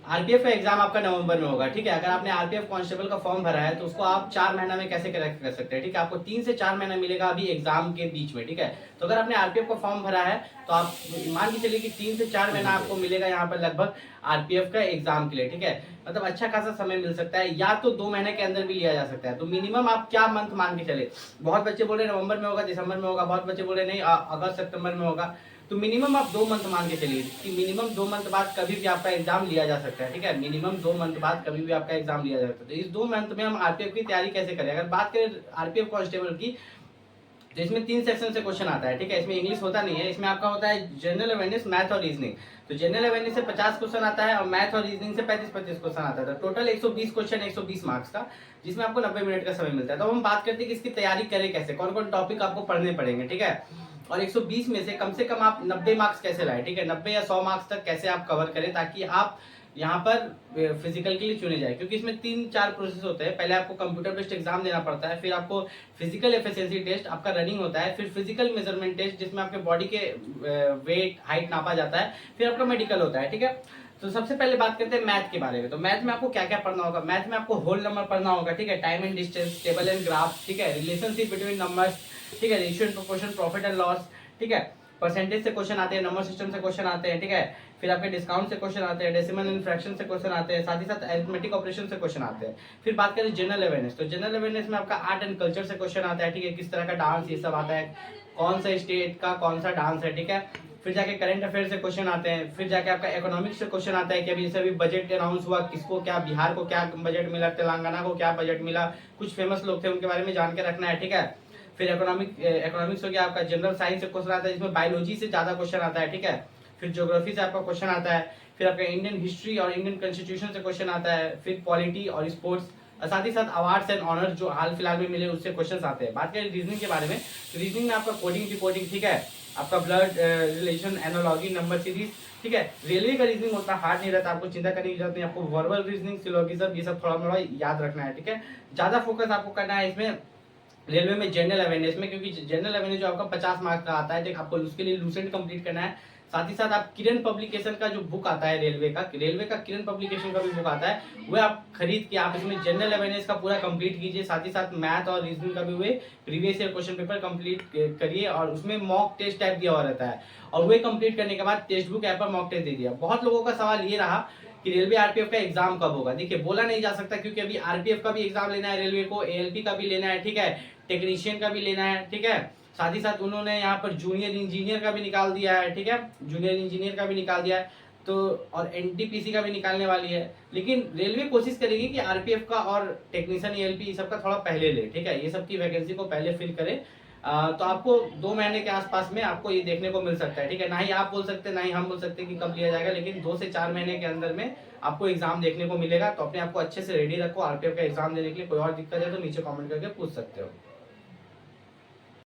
RPF का exam आपका नवंबर में होगा, ठीक है। अगर आपने आरपीएफ कांस्टेबल का फॉर्म भरा है तो उसको आप 4 महीना में कैसे करेक्ट कर सकते हैं, ठीक है। आपको 3 से 4 महीना मिलेगा अभी एग्जाम के बीच में, ठीक है। तो अगर आपने आरपीएफ का फॉर्म भरा है तो आप मान के चलिए कि 3 से 4 महीना आपको मिलेगा यहाँ पर लगभग आरपीएफ का एग्जाम के लिए, ठीक है। मतलब अच्छा खासा समय मिल सकता है, या तो 2 महीने के अंदर भी लिया जा सकता है। तो मिनिमम आप क्या मंथ मान के चले, बहुत बच्चे बोल रहे नवंबर में होगा, दिसंबर में होगा, बहुत बच्चे बोल रहे नहीं अगस्त सितंबर में होगा। तो मिनिमम आप 2 मंथ मान के चलिए कि मिनिमम 2 मंथ बाद कभी भी आपका एग्जाम लिया जा सकता है, ठीक है। मिनिमम 2 मंथ बाद कभी भी आपका एग्जाम लिया जा सकता है। तो इस 2 मंथ में हम आरपीएफ की तैयारी कैसे करें, अगर बात करें आरपीएफ कांस्टेबल की, तो इसमें 3 सेक्शन से क्वेश्चन आता है, ठीक है। इसमें इंग्लिश होता नहीं है, इसमें आपका होता है जनरल अवेयरनेस, मैथ और रीजनिंग। तो जनरल अवेयरनेस से 50 क्वेश्चन आता है और मैथ और रीजनिंग से 35-35 क्वेश्चन आता है। तो टोटल 120 क्वेश्चन, 120 मार्क्स का, जिसमें आपको 90 मिनट का समय मिलता है। तो हम बात करते हैं कि इसकी तैयारी करें कैसे, कौन कौन टॉपिक आपको पढ़ने पड़ेंगे, ठीक है। और 120 में से कम आप 90 मार्क्स कैसे लाए, ठीक है। 90 या 100 मार्क्स तक कैसे आप कवर करें ताकि आप यहाँ पर फिजिकल के लिए चुने जाए, क्योंकि इसमें 3-4 प्रोसेस होते हैं। पहले आपको कंप्यूटर बेस्ड एग्जाम देना पड़ता है, फिर आपको फिजिकल एफिशिएंसी टेस्ट, आपका रनिंग होता है, फिर फिजिकल मेजरमेंट टेस्ट जिसमें आपके बॉडी के वेट हाइट नापा जाता है, फिर आपका मेडिकल होता है, ठीक है। तो सबसे पहले बात करते हैं मैथ के बारे में। तो मैथ में आपको क्या क्या पढ़ना होगा, मैथ में आपको होल नंबर पढ़ना होगा, ठीक है। Time and distance, table and graph, ठीक है। रिलेशनशिप बिटवीन नंबर्स, ठीक है। Ratio and proportion, profit and loss, ठीक है। परसेंटेज से क्वेश्चन आते हैं, नंबर सिस्टम से क्वेश्चन आते हैं, ठीक है। फिर आपके डिस्काउंट से क्वेश्चन आते हैं, डेसिमल एंड फ्रैक्शन से क्वेश्चन आते हैं, साथ ही साथ अरिथमेटिक ऑपरेशन से क्वेश्चन आते हैं। फिर बात करें जनरल अवेयरनेस, तो जनरल अवेयरनेस में आपका आर्ट एंड कल्चर से क्वेश्चन आता है, ठीक है। किस तरह का डांस, ये सब आता है, कौन सा स्टेट का कौन सा डांस है, ठीक है। फिर जाके करंट अफेयर से क्वेश्चन आते हैं, फिर जाके आपका इकोनॉमिक्स से क्वेश्चन आता है कि अभी जैसे अभी बजट अनाउंस हुआ, किसको क्या, बिहार को क्या बजट मिला, तेलंगाना को क्या बजट मिला, कुछ फेमस लोग थे उनके बारे में जान के रखना है, ठीक है। फिर इकोनॉमिक्स हो गया आपका। जनरल साइंस से क्वेश्चन आता है जिसमें बायोलॉजी से ज्यादा क्वेश्चन आता है, ठीक है। फिर ज्योग्राफी से आपका क्वेश्चन आता है, फिर आपका इंडियन हिस्ट्री और इंडियन कॉन्स्टिट्यूशन से क्वेश्चन आता है, फिर पॉलिटी और स्पोर्ट्स, साथ ही साथ अवार्ड्स एंड ऑनर्स जो हाल फिलहाल में मिले उससे क्वेश्चन आते हैं। बात करें रीजनिंग के बारे में, तो रीजनिंग में आपका कोडिंग डिकोडिंग, ठीक है। आपका blood relation, analogy, number series, ठीक है। रेलवे का रीजनिंग उतना हार्ड नहीं रहता, आपको चिंता करने की जरूरत नहीं। आपको वर्बल रीजनिंग, सिलोगिज्म, ये सब थोड़ा थोड़ा याद रखना है, ठीक है। ज्यादा फोकस आपको करना है इसमें रेलवे में जनरल अवेयरनेस में, क्योंकि जनरल अवेयरनेस जो आपका 50 मार्क्स का आता है, आपको उसके लिए लूसेंट कंप्लीट करना है। साथ ही साथ आप किरण पब्लिकेशन का जो बुक आता है रेलवे का किरण पब्लिकेशन का भी बुक आता है, वो आप खरीद के आप इसमें जनरल अवेयरनेस का पूरा कंप्लीट कीजिए। साथ ही साथ मैथ और रीजनिंग का भी वे previous year question paper complete करिए, और उसमें मॉक टेस्ट टाइप दिया हुआ रहता है, और वे कंप्लीट करने के बाद टेक्स्ट बुक ऐप पर मॉक टेस्ट दे दिया। बहुत लोगों का सवाल ये रहा कि रेलवे आरपीएफ का एग्जाम कब होगा। देखिए, बोला नहीं जा सकता क्योंकि अभी आरपीएफ का भी एग्जाम लेना है रेलवे को, एएलपी का भी लेना है, ठीक है, टेक्नीशियन का भी लेना है, ठीक है। साथ ही साथ उन्होंने यहाँ पर जूनियर इंजीनियर का भी निकाल दिया है, ठीक है, जूनियर इंजीनियर का भी निकाल दिया है, तो और एनटीपीसी का भी निकालने वाली है। लेकिन रेलवे कोशिश करेगी कि आरपीएफ का और टेक्नीशियन एएलपी सबका थोड़ा पहले ले, ठीक है, ये सब की वैकेंसी को पहले फिल करे। तो आपको 2 महीने के आसपास में आपको ये देखने को मिल सकता है, ठीक है। ना ही आप बोल सकते, ना ही हम बोल सकते कि कब लिया जाएगा, लेकिन 2 से 4 महीने के अंदर में आपको एग्जाम देखने को मिलेगा। तो अपने आपको अच्छे से रेडी रखो आरपीएफ का एग्जाम देने के लिए। कोई और दिक्कत है तो नीचे कमेंट करके पूछ सकते हो।